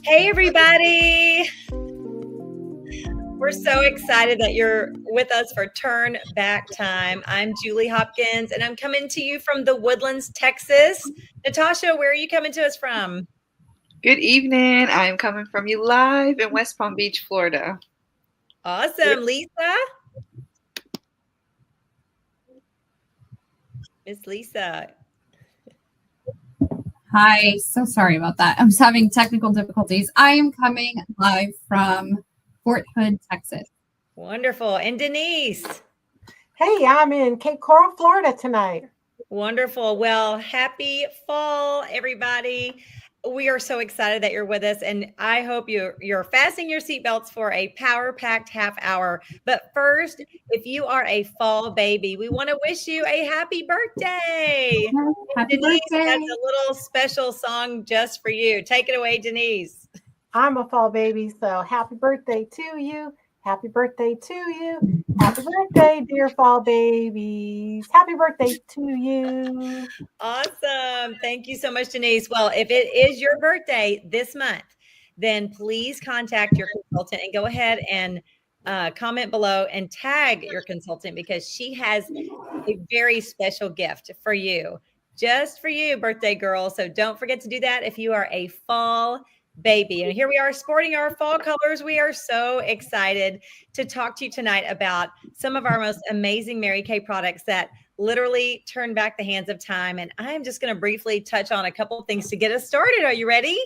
Hey, everybody. We're so excited that you're with us for Turn Back Time. I'm Julie Hopkins, and I'm coming to you from the Woodlands, Texas. Natasha, where are you coming to us from? Good evening. I'm coming from you live in West Palm Beach, Florida. Awesome. Lisa? Miss Lisa. Hi, so sorry about that. I'm just having technical difficulties. I am coming live from Fort Hood, Texas. Wonderful. And Denise? Hey, I'm in Cape Coral, Florida tonight. Wonderful. Well, happy fall, everybody. We are so excited that you're with us, and I hope you're fastening your seatbelts for a power-packed half hour. But first, if you are a fall baby, we want to wish you a happy birthday. Happy Denise birthday. has a little special song just for you. Take it away, Denise. I'm a fall baby, so happy birthday to you. Happy birthday to you. Happy birthday, dear fall babies. Happy birthday to you. Awesome. Thank you so much, Denise. Well, if it is your birthday this month, then please contact your consultant and go ahead and comment below and tag your consultant because she has a very special gift for you, just for you, birthday girl. So don't forget to do that if you are a fall baby. And here we are sporting our fall colors. We are so excited to talk to you tonight about some of our most amazing Mary Kay products that literally turn back the hands of time. And I'm just going to briefly touch on a couple of things to get us started. Are you ready?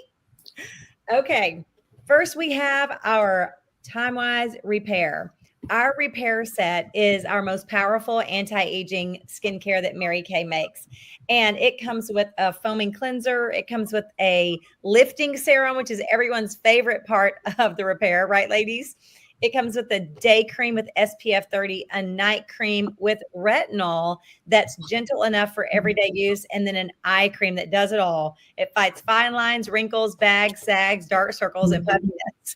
Okay. First, we have our Time-Wise Repair. Our repair set is our most powerful anti-aging skincare that Mary Kay makes. And it comes with a foaming cleanser. It comes with a lifting serum, which is everyone's favorite part of the repair, right, ladies? It comes with a day cream with SPF 30, a night cream with retinol that's gentle enough for everyday use, and then an eye cream that does it all. It fights fine lines, wrinkles, bags, sags, dark circles, and puffiness.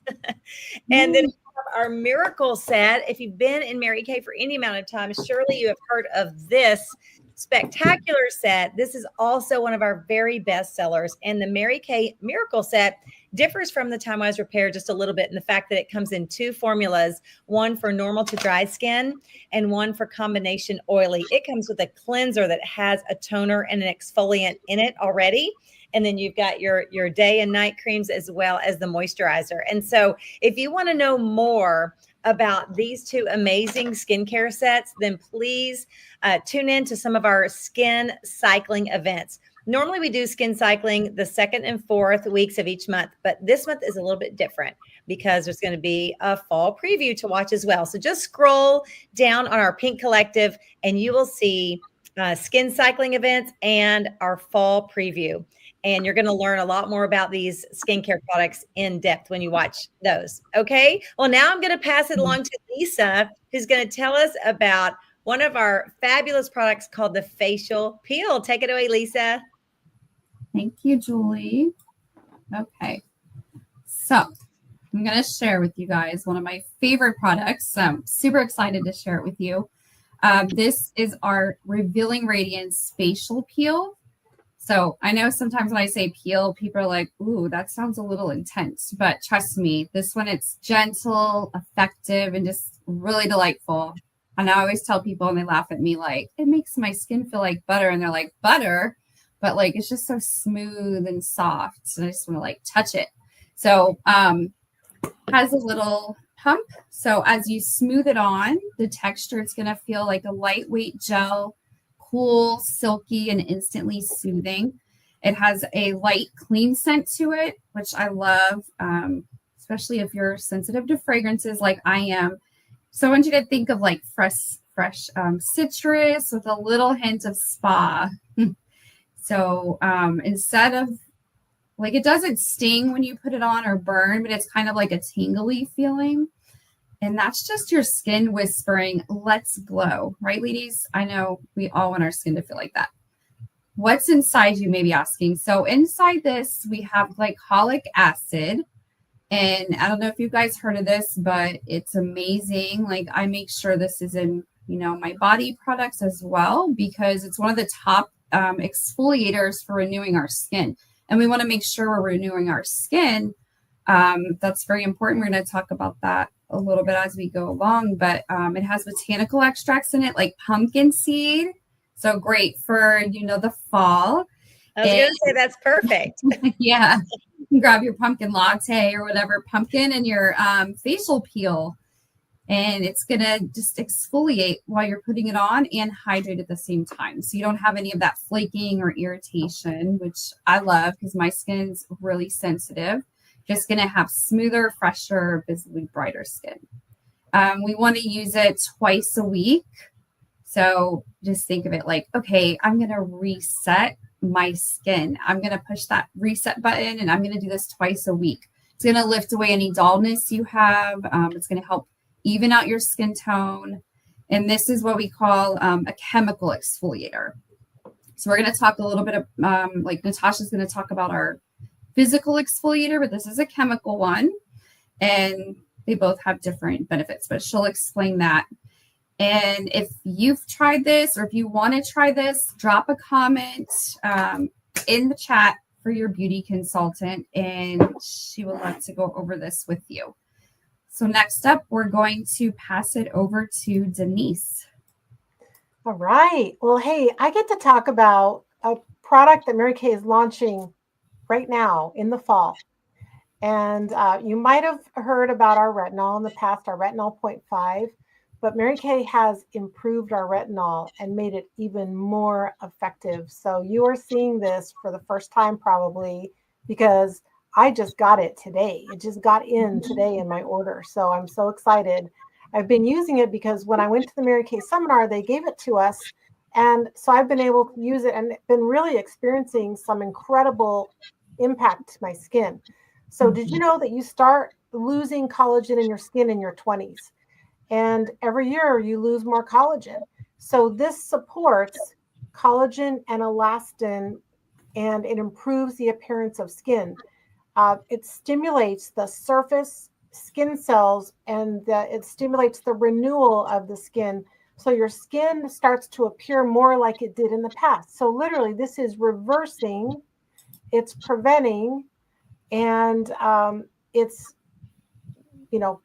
And then our miracle set. If you've been in Mary Kay for any amount of time, surely you have heard of this spectacular set. This is also one of our very best sellers. And the Mary Kay Miracle Set differs from the Time-Wise Repair just a little bit in the fact that it comes in two formulas, one for normal to dry skin and one for combination oily. It comes with a cleanser that has a toner and an exfoliant in it already. And then you've got your day and night creams as well as the moisturizer. And so if you want to know more about these two amazing skincare sets, then please tune in to some of our skin cycling events. Normally we do skin cycling the second and fourth weeks of each month, but this month is a little bit different because there's going to be a fall preview to watch as well. So just scroll down on our Pink Collective and you will see skin cycling events and our fall preview. And you're going to learn a lot more about these skincare products in depth when you watch those. Okay. Well, now I'm going to pass it along to Lisa, who's going to tell us about one of our fabulous products called the facial peel. Take it away, Lisa. Thank you, Julie. Okay. So I'm going to share with you guys one of my favorite products. I'm super excited to share it with you. This is our Revealing Radiance Facial Peel. So I know sometimes when I say peel, people are like, ooh, that sounds a little intense. But trust me, this one, it's gentle, effective, and just really delightful. And I always tell people, and they laugh at me like, it makes my skin feel like butter. And they're like, butter? But like, it's just so smooth and soft. And I just want to like touch it. So has a little pump. So as you smooth it on, the texture, it's going to feel like a lightweight gel, cool, silky, and instantly soothing. It has a light, clean scent to it, which I love, especially if you're sensitive to fragrances like I am. So I want you to think of like fresh citrus with a little hint of spa. So instead of like, it doesn't sting when you put it on or burn, but it's kind of like a tingly feeling. And that's just your skin whispering, let's glow, right, ladies? I know we all want our skin to feel like that. What's inside, you may be asking? So inside this, we have glycolic acid. And I don't know if you guys heard of this, but it's amazing. Like I make sure this is in, my body products as well, because it's one of the top exfoliators for renewing our skin. And we want to make sure we're renewing our skin That's very important. We're going to talk about that a little bit as we go along, but it has botanical extracts in it, like pumpkin seed. So great for, the fall. I was going to say that's perfect. Yeah. You can grab your pumpkin latte or whatever, pumpkin and your facial peel. And it's going to just exfoliate while you're putting it on and hydrate at the same time. So you don't have any of that flaking or irritation, which I love because my skin's really sensitive. Just going to have smoother, fresher, visibly brighter skin. We want to use it twice a week. So just think of it like, okay, I'm going to reset my skin. I'm going to push that reset button and I'm going to do this twice a week. It's going to lift away any dullness you have. It's going to help even out your skin tone. And this is what we call a chemical exfoliator. So we're going to talk a little bit of, like Natasha's going to talk about our physical exfoliator, but this is a chemical one. And they both have different benefits, but she'll explain that. And if you've tried this or if you want to try this, drop a comment in the chat for your beauty consultant, and she would love to go over this with you. So next up, we're going to pass it over to Denise. All right. Well, hey, I get to talk about a product that Mary Kay is launching right now in the fall. And you might have heard about our retinol in the past, our retinol 0.5, but Mary Kay has improved our retinol and made it even more effective. So you are seeing this for the first time probably because I just got it today. It just got in today in my order. So I'm so excited. I've been using it because when I went to the Mary Kay seminar, they gave it to us. And so I've been able to use it and been really experiencing some incredible impact to my skin. So did you know that you start losing collagen in your skin in your 20s? And every year you lose more collagen. So this supports collagen and elastin, and it improves the appearance of skin. It stimulates the surface skin cells, and it stimulates the renewal of the skin. So your skin starts to appear more like it did in the past. So literally this is reversing, it's preventing, and it's,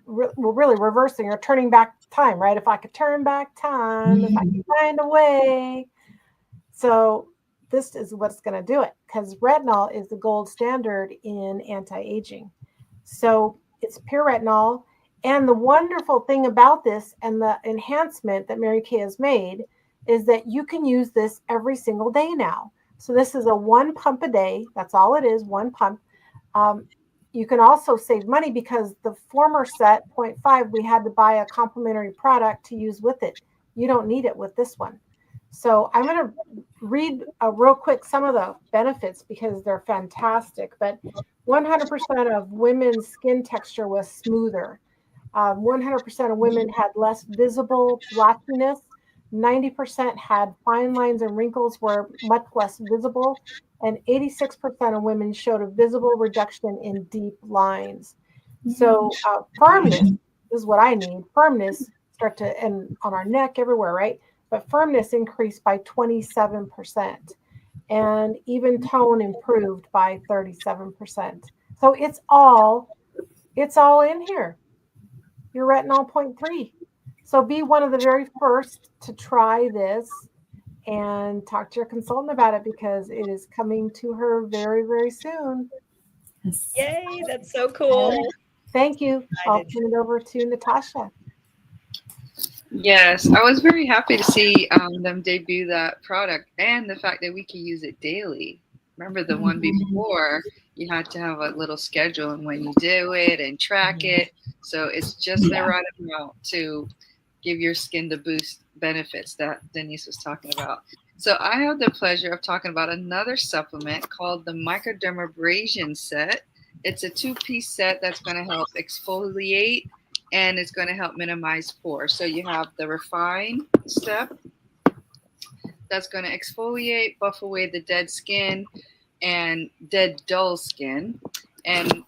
really reversing or turning back time, right? If I could turn back time, if I could find a way. So this is what's going to do it, because retinol is the gold standard in anti-aging. So it's pure retinol. And the wonderful thing about this and the enhancement that Mary Kay has made is that you can use this every single day now. So this is a 1 pump a day. That's all it is, 1 pump. You can also save money because the former set 0.5, we had to buy a complementary product to use with it. You don't need it with this one. So I'm going to read real quick some of the benefits because they're fantastic. But 100% of women's skin texture was smoother. 100% of women had less visible blotchiness. 90% had fine lines and wrinkles were much less visible. And 86% of women showed a visible reduction in deep lines. So firmness is what I need. Firmness and on our neck everywhere, right? But firmness increased by 27%, and even tone improved by 37%. So it's all in here. Your retinol 0.3. So be one of the very first to try this and talk to your consultant about it because it is coming to her very, very soon. Yay, that's so cool. Thank you. I'll turn it over to Natasha. Yes, I was very happy to see them debut that product and the fact that we can use it daily. Remember the one before, you had to have a little schedule and when you do it and track it. So it's just the right amount to give your skin the boost benefits that Denise was talking about. So I have the pleasure of talking about another supplement called the Microdermabrasion set. It's a 2-piece set that's going to help exfoliate and it's going to help minimize pores. So you have the refine step that's going to exfoliate, buff away the dead skin and dead dull skin and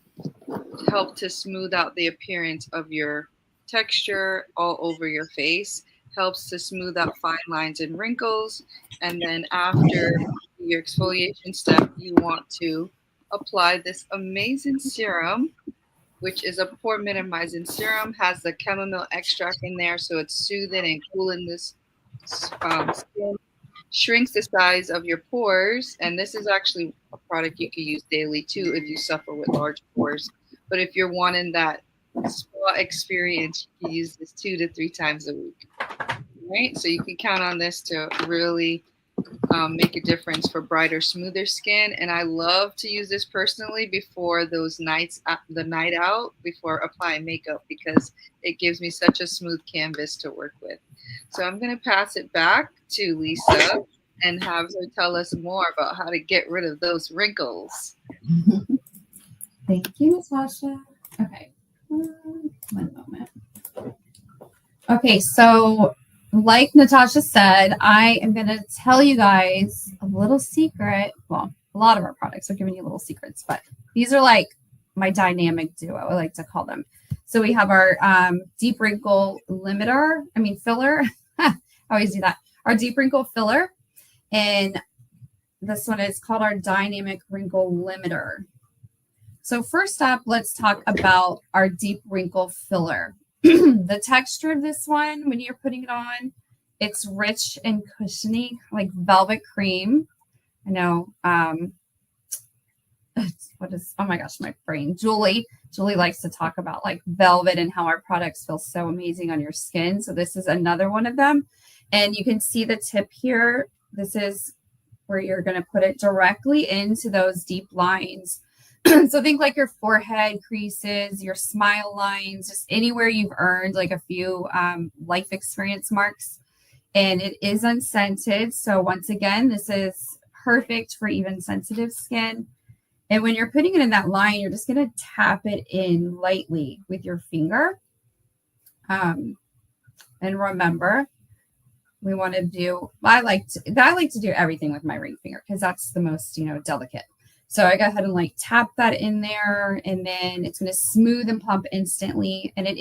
help to smooth out the appearance of your texture all over your face, helps to smooth out fine lines and wrinkles. And then after your exfoliation step, you want to apply this amazing serum which is a pore minimizing serum, has the chamomile extract in there, so it's soothing and cooling this skin, shrinks the size of your pores, and this is actually a product you can use daily too if you suffer with large pores. But if you're wanting that spa experience, you can use this 2 to 3 times a week. Right? So you can count on this to really make a difference for brighter, smoother skin. And I love to use this personally before those nights, the night out, before applying makeup, because it gives me such a smooth canvas to work with. So I'm going to pass it back to Lisa and have her tell us more about how to get rid of those wrinkles. Thank you, Natasha. Okay, 1 moment. Okay, so like Natasha said, I am going to tell you guys a little secret. Well, a lot of our products are giving you little secrets, but these are like my dynamic duo, I like to call them. So we have our deep wrinkle filler. I always do that. Our deep wrinkle filler. And this one is called our dynamic wrinkle limiter. So first up, let's talk about our deep wrinkle filler. The texture of this one, when you're putting it on, it's rich and cushiony, like velvet cream. I know. Oh my gosh, my brain. Julie likes to talk about like velvet and how our products feel so amazing on your skin. So this is another one of them. And you can see the tip here. This is where you're going to put it directly into those deep lines. So think like your forehead creases, your smile lines, just anywhere you've earned like a few life experience marks. And it is unscented. So once again, this is perfect for even sensitive skin. And when you're putting it in that line, you're just going to tap it in lightly with your finger. And remember, we want to do, I like to do everything with my ring finger because that's the most, delicate. So I go ahead and like tap that in there, and then it's going to smooth and plump instantly. And it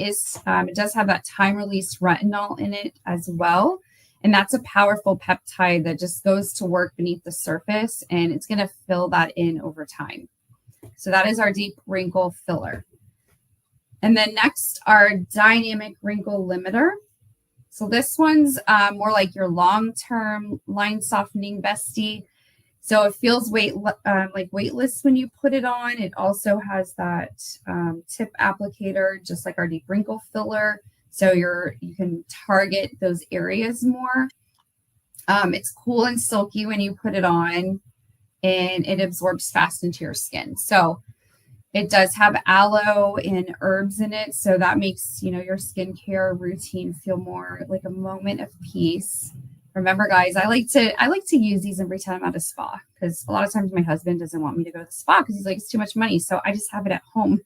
does have that time release retinol in it as well. And that's a powerful peptide that just goes to work beneath the surface, and it's going to fill that in over time. So that is our deep wrinkle filler. And then next, our dynamic wrinkle limiter. So this one's more like your long-term line softening bestie. So it feels like weightless when you put it on. It also has that tip applicator, just like our deep wrinkle filler. So you can target those areas more. It's cool and silky when you put it on, and it absorbs fast into your skin. So it does have aloe and herbs in it. So that makes, your skincare routine feel more like a moment of peace. Remember, guys, I like to use these every time I'm at a spa, because a lot of times my husband doesn't want me to go to the spa because he's like, it's too much money. So I just have it at home.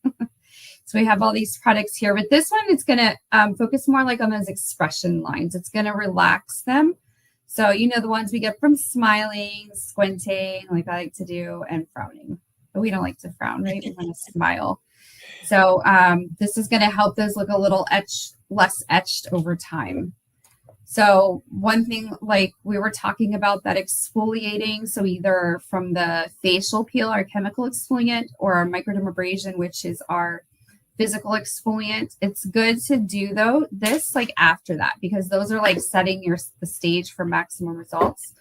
So we have all these products here, but this one, it's going to focus more like on those expression lines. It's going to relax them. So, the ones we get from smiling, squinting, like I like to do, and frowning. But we don't like to frown, right? We want to smile. So this is going to help those look a little less etched over time. So one thing, like we were talking about, that exfoliating, so either from the facial peel, our chemical exfoliant, or our microdermabrasion, which is our physical exfoliant, it's good to do this like after that, because those are like setting the stage for maximum results.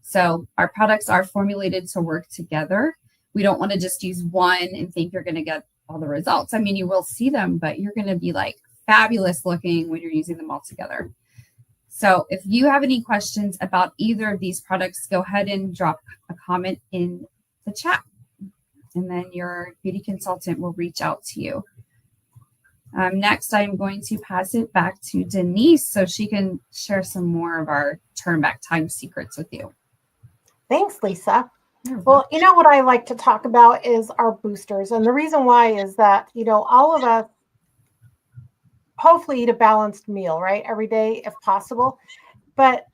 So our products are formulated to work together. We don't want to just use one and think you're going to get all the results. I mean, you will see them, but you're going to be like fabulous looking when you're using them all together. So if you have any questions about either of these products, go ahead and drop a comment in the chat, and then your beauty consultant will reach out to you. Next, I'm going to pass it back to Denise so she can share some more of our turn back time secrets with you. Thanks, Lisa. Well, what I like to talk about is our boosters. And the reason why is that, all of us hopefully eat a balanced meal, right? Every day, if possible. But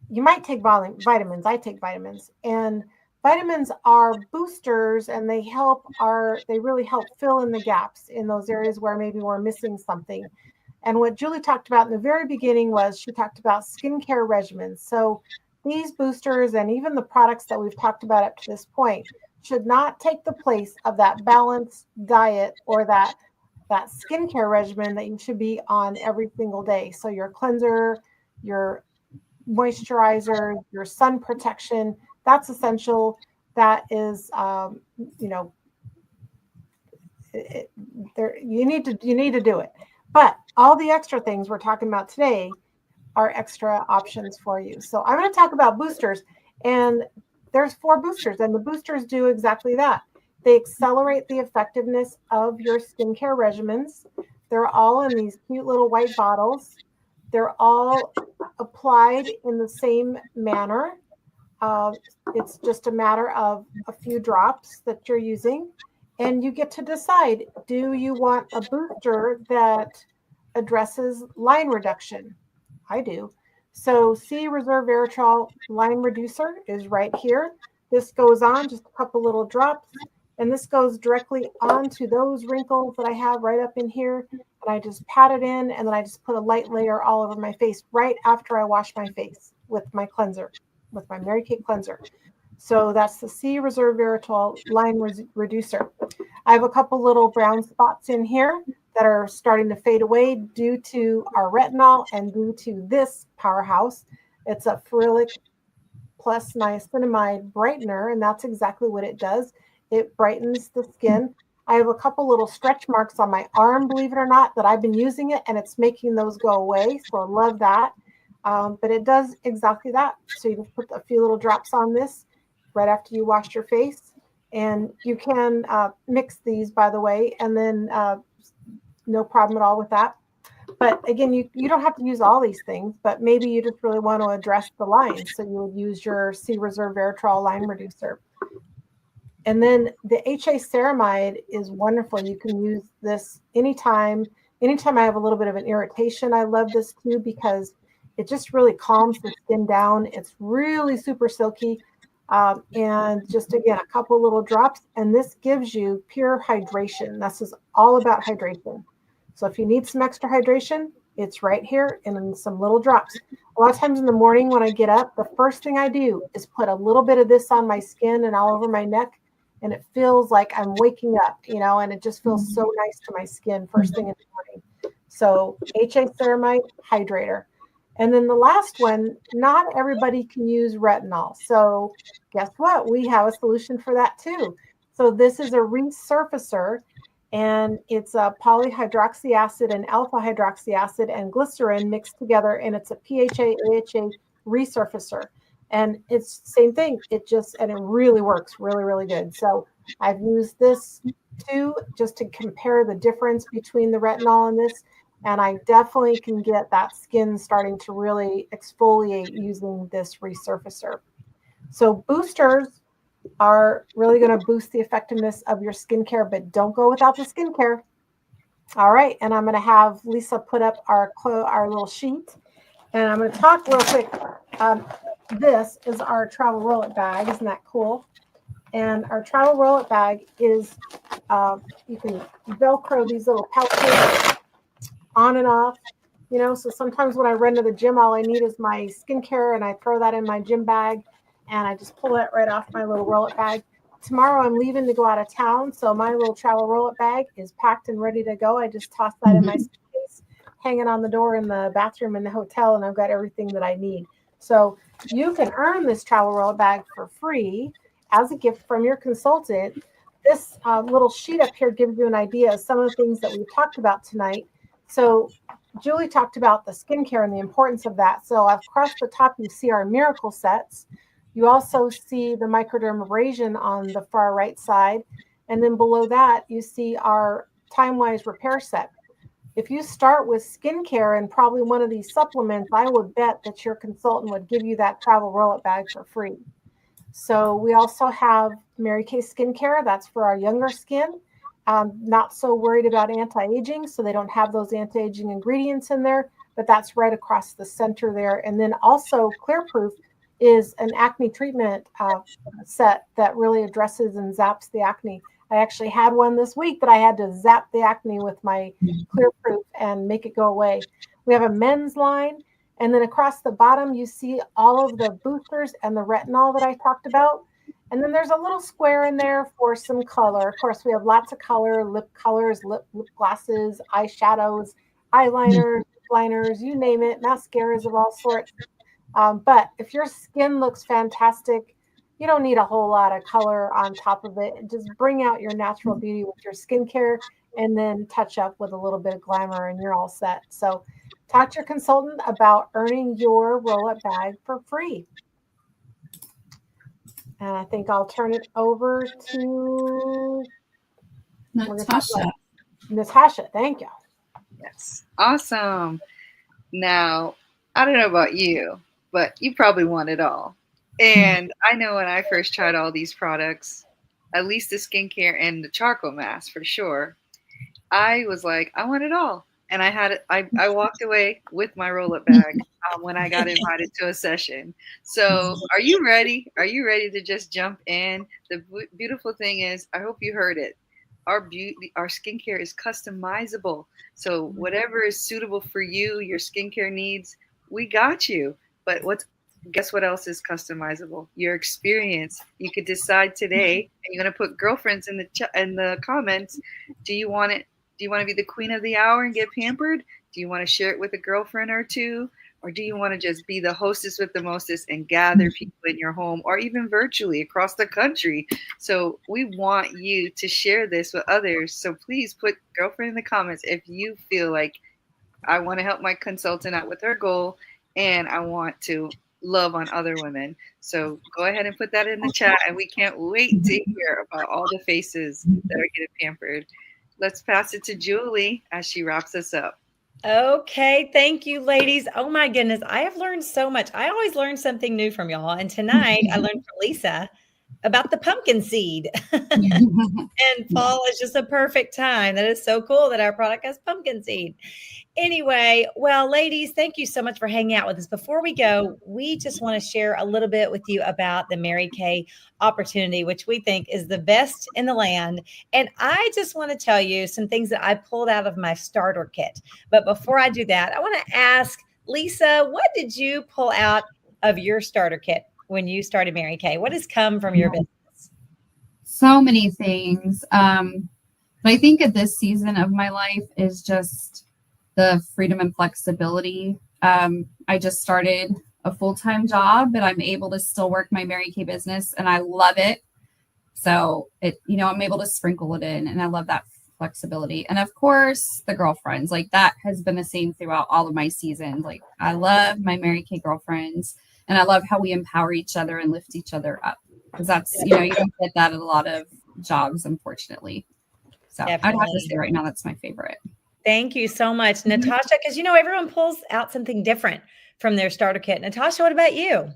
you might take vitamins. I take vitamins. And vitamins are boosters, and they really help fill in the gaps in those areas where maybe we're missing something. And what Julie talked about in the very beginning was she talked about skincare regimens. So these boosters and even the products that we've talked about up to this point should not take the place of that balanced diet or that that skincare regimen that you should be on every single day. So your cleanser, your moisturizer, your sun protection, that's essential. That is, you need to do it. But all the extra things we're talking about today are extra options for you. So I'm going to talk about boosters, and there's 4 boosters, and the boosters do exactly that. They accelerate the effectiveness of your skincare regimens. They're all in these cute little white bottles. They're all applied in the same manner. It's just a matter of a few drops that you're using, and you get to decide, do you want a booster that addresses line reduction? I do. So C Reserve Erythritol Line Reducer is right here. This goes on, just a couple little drops, and this goes directly onto those wrinkles that I have right up in here. And I just pat it in, and then I just put a light layer all over my face right after I wash my face with my cleanser, with my Mary Kay cleanser. So that's the C Reserve Erythritol Line Reducer. I have a couple little brown spots in here that are starting to fade away due to our retinol and due to this powerhouse. It's a ferulic plus niacinamide brightener, and that's exactly what it does. It brightens the skin. I have a couple little stretch marks on my arm, believe it or not, that I've been using it, and it's making those go away. So I love that. But it does exactly that. So you just put a few little drops on this right after you wash your face. And you can mix these, by the way, and then no problem at all with that. But again, you don't have to use all these things, but maybe you just really want to address the lines. So you would use your C Reserve Erythritol Line Reducer. And then the HA ceramide is wonderful. You can use this anytime. Anytime I have a little bit of an irritation, I love this too because it just really calms the skin down. It's really super silky. And just again, a couple little drops, and this gives you pure hydration. This is all about hydration. So if you need some extra hydration, it's right here and in some little drops. A lot of times in the morning when I get up, the first thing I do is put a little bit of this on my skin and all over my neck, and it feels like I'm waking up, and it just feels so nice to my skin first thing in the morning. So HA ceramide hydrator. And then the last one, not everybody can use retinol. So guess what? We have a solution for that too. So this is a resurfacer, and it's a polyhydroxy acid and alpha hydroxy acid and glycerin mixed together, and it's a PHA AHA resurfacer. And it's the same thing. And it really works really, really good. So I've used this too, just to compare the difference between the retinol and this. And I definitely can get that skin starting to really exfoliate using this resurfacer. So boosters are really going to boost the effectiveness of your skincare, but don't go without the skincare. All right. And I'm going to have Lisa put up our little sheet. And I'm going to talk real quick. This is our travel roll-it bag. Isn't that cool? And our travel roll-it bag is, you can Velcro these little pouches on and off, so sometimes when I run to the gym, all I need is my skincare, and I throw that in my gym bag, and I just pull it right off my little roll-it bag. Tomorrow I'm leaving to go out of town, so my little travel roll-it bag is packed and ready to go. I just toss that in my suitcase, hanging on the door in the bathroom in the hotel, and I've got everything that I need. So you can earn this travel roll-it bag for free as a gift from your consultant. This little sheet up here gives you an idea of some of the things that we've talked about tonight. So Julie talked about the skincare and the importance of that. So across the top, you see our miracle sets. You also see the microdermabrasion on the far right side. And then below that, you see our time-wise repair set. If you start with skincare and probably one of these supplements, I would bet that your consultant would give you that travel roll-it bag for free. So we also have Mary Kay skincare. That's for our younger skin. Not so worried about anti-aging, so they don't have those anti-aging ingredients in there, but that's right across the center there. And then also Clear Proof is an acne treatment set that really addresses and zaps the acne. I actually had one this week that I had to zap the acne with my Clear Proof and make it go away. We have a men's line, and then across the bottom, you see all of the boosters and the retinol that I talked about. And then there's a little square in there for some color. Of course, we have lots of colors, lip glosses, eyeshadows, eyeliners, liners, you name it, mascaras of all sorts. But if your skin looks fantastic, you don't need a whole lot of color on top of it. Just bring out your natural beauty with your skincare and then touch up with a little bit of glamour and you're all set. So talk to your consultant about earning your roll-up bag for free. And I think I'll turn it over to Natasha. Natasha. Thank you. Yes. Awesome. Now, I don't know about you, but you probably want it all. And I know when I first tried all these products, at least the skincare and the charcoal mask for sure, I was like, I want it all. And I walked away with my roll-up bag when I got invited to a session. So are you ready? Are you ready to just jump in? The beautiful thing is, I hope you heard it. Our skincare is customizable. So whatever is suitable for you, your skincare needs, we got you. But guess what else is customizable? Your experience. You could decide today, and you're gonna put girlfriends in the comments. Do you want it? Do you want to be the queen of the hour and get pampered? Do you want to share it with a girlfriend or two? Or do you want to just be the hostess with the mostest and gather people in your home or even virtually across the country? So we want you to share this with others. So please put girlfriend in the comments if you feel like I want to help my consultant out with her goal and I want to love on other women. So go ahead and put that in the chat, and we can't wait to hear about all the faces that are getting pampered. Let's pass it to Julie as she wraps us up. Okay, thank you, ladies. Oh my goodness, I have learned so much. I always learn something new from y'all. And tonight I learned from Lisa about the pumpkin seed. And fall is just a perfect time. That is so cool that our product has pumpkin seed. Anyway, well, ladies, thank you so much for hanging out with us. Before we go, we just want to share a little bit with you about the Mary Kay opportunity, which we think is the best in the land. And I just want to tell you some things that I pulled out of my starter kit. But before I do that, I want to ask Lisa, what did you pull out of your starter kit when you started Mary Kay? What has come from your business? So many things. But I think at this season of my life is just the freedom and flexibility. I just started a full-time job, but I'm able to still work my Mary Kay business and I love it. So I'm able to sprinkle it in and I love that flexibility. And of course, the girlfriends, like that has been the same throughout all of my seasons. Like I love my Mary Kay girlfriends and I love how we empower each other and lift each other up. Because that's, you don't get that at a lot of jobs, unfortunately. So Definitely. I'd have to say right now, that's my favorite. Thank you so much, Natasha, because everyone pulls out something different from their starter kit. Natasha, what about you?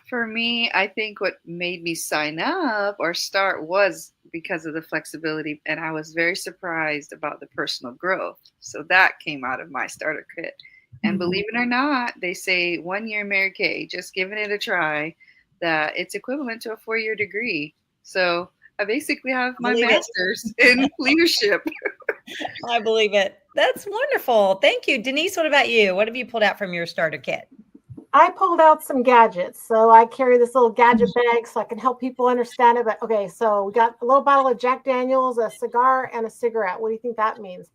For me, I think what made me sign up or start was because of the flexibility, and I was very surprised about the personal growth. So that came out of my starter kit. And believe it or not, they say 1 year Mary Kay, just giving it a try, that it's equivalent to a 4-year degree. So I basically have my master's in leadership. I believe it. That's wonderful. Thank you. Denise, what about you? What have you pulled out from your starter kit? I pulled out some gadgets. So I carry this little gadget bag so I can help people understand it. But okay, so we got a little bottle of Jack Daniels, a cigar, and a cigarette. What do you think that means?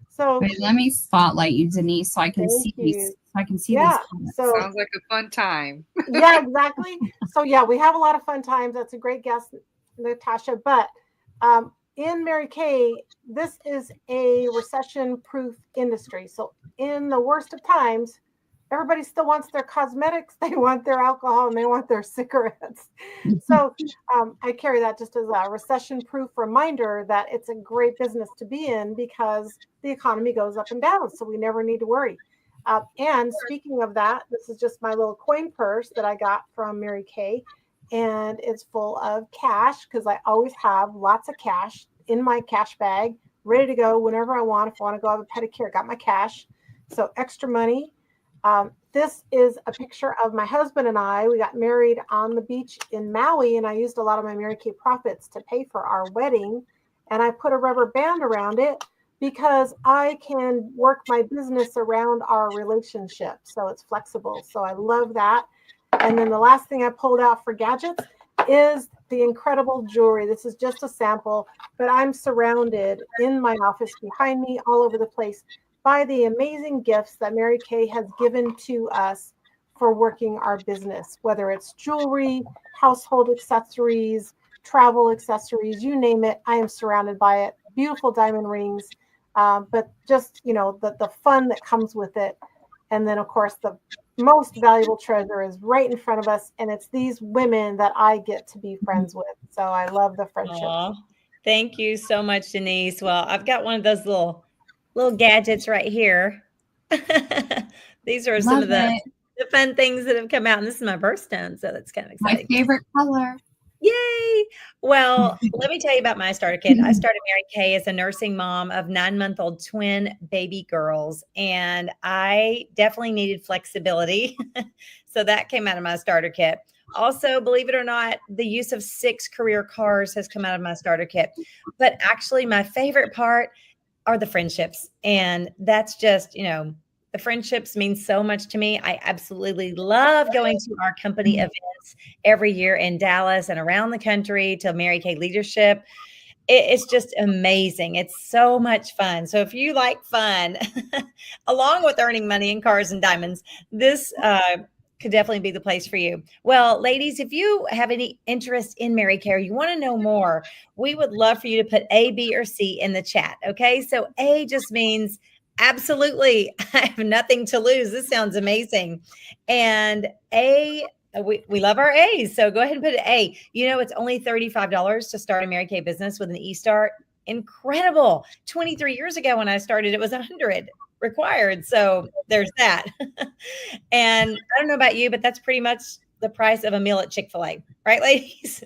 So wait, let me spotlight you, Denise, so I can see these. I can see these. So sounds like a fun time. Yeah, exactly. So yeah, we have a lot of fun times. That's a great guess, Natasha. But in Mary Kay, this is a recession-proof industry. So in the worst of times, everybody still wants their cosmetics, they want their alcohol, and they want their cigarettes. So I carry that just as a recession-proof reminder that it's a great business to be in because the economy goes up and down, so we never need to worry. And speaking of that, this is just my little coin purse that I got from Mary Kay, and it's full of cash because I always have lots of cash in my cash bag, ready to go whenever I want. If I want to go have a pedicure, I got my cash. So extra money. This is a picture of my husband and I. We got married on the beach in Maui, and I used a lot of my Mary Kay profits to pay for our wedding. And I put a rubber band around it because I can work my business around our relationship. So it's flexible. So I love that. And then the last thing I pulled out for gadgets is the incredible jewelry. This is just a sample, but I'm surrounded in my office behind me all over the place by the amazing gifts that Mary Kay has given to us for working our business, whether it's jewelry, household accessories, travel accessories, you name it. I am surrounded by it. Beautiful diamond rings, but just, the fun that comes with it. And then, of course, the most valuable treasure is right in front of us, and it's these women that I get to be friends with. So I love the friendship. Aw, thank you so much, Denise. Well, I've got one of those little gadgets right here. These are some of the fun things that have come out, and this is my birthstone, so that's kind of exciting. My favorite color. Yay! Well, let me tell you about my starter kit. I started Mary Kay as a nursing mom of 9-month-old twin baby girls, and I definitely needed flexibility. So that came out of my starter kit. Also, believe it or not, the use of 6 career cars has come out of my starter kit. But actually, my favorite part are the friendships. And that's just, the friendships mean so much to me. I absolutely love going to our company events every year in Dallas and around the country to Mary Kay Leadership. It's just amazing. It's so much fun. So if you like fun, along with earning money in cars and diamonds, this could definitely be the place for you. Well, ladies, if you have any interest in Mary Kay, or you want to know more, we would love for you to put A, B, or C in the chat. Okay. So A just means absolutely, I have nothing to lose. This sounds amazing. And A, we love our A's. So go ahead and put an A. It's only $35 to start a Mary Kay business with an eStart. Incredible. 23 years ago when I started, it was $100 required. So there's that. And I don't know about you, but that's pretty much the price of a meal at Chick-fil-A, right, ladies?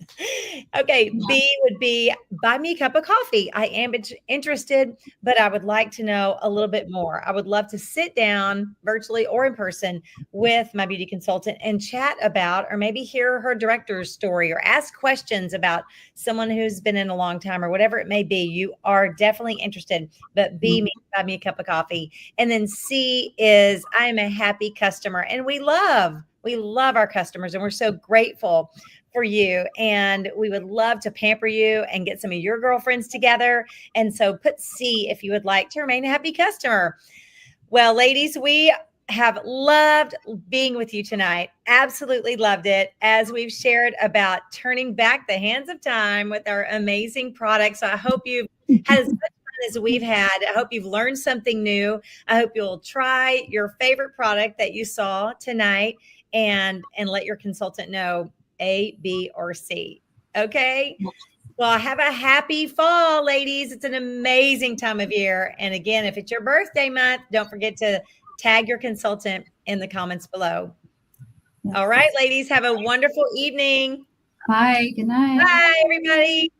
Okay, B would be buy me a cup of coffee. I am interested, but I would like to know a little bit more. I would love to sit down virtually or in person with my beauty consultant and chat about, or maybe hear her director's story or ask questions about someone who's been in a long time or whatever it may be. You are definitely interested, but B means buy me a cup of coffee. And then C is I am a happy customer, and we love our customers, and we're so grateful for you. And we would love to pamper you and get some of your girlfriends together. And so put C if you would like to remain a happy customer. Well, ladies, we have loved being with you tonight. Absolutely loved it, as we've shared about turning back the hands of time with our amazing products. So I hope you've had as much fun as we've had. I hope you've learned something new. I hope you'll try your favorite product that you saw tonight and let your consultant know A, B, or C. Okay. Well, have a happy fall, ladies. It's an amazing time of year. And again, if it's your birthday month, don't forget to tag your consultant in the comments below. All right, ladies, have a wonderful evening. Bye. Good night. Bye, everybody.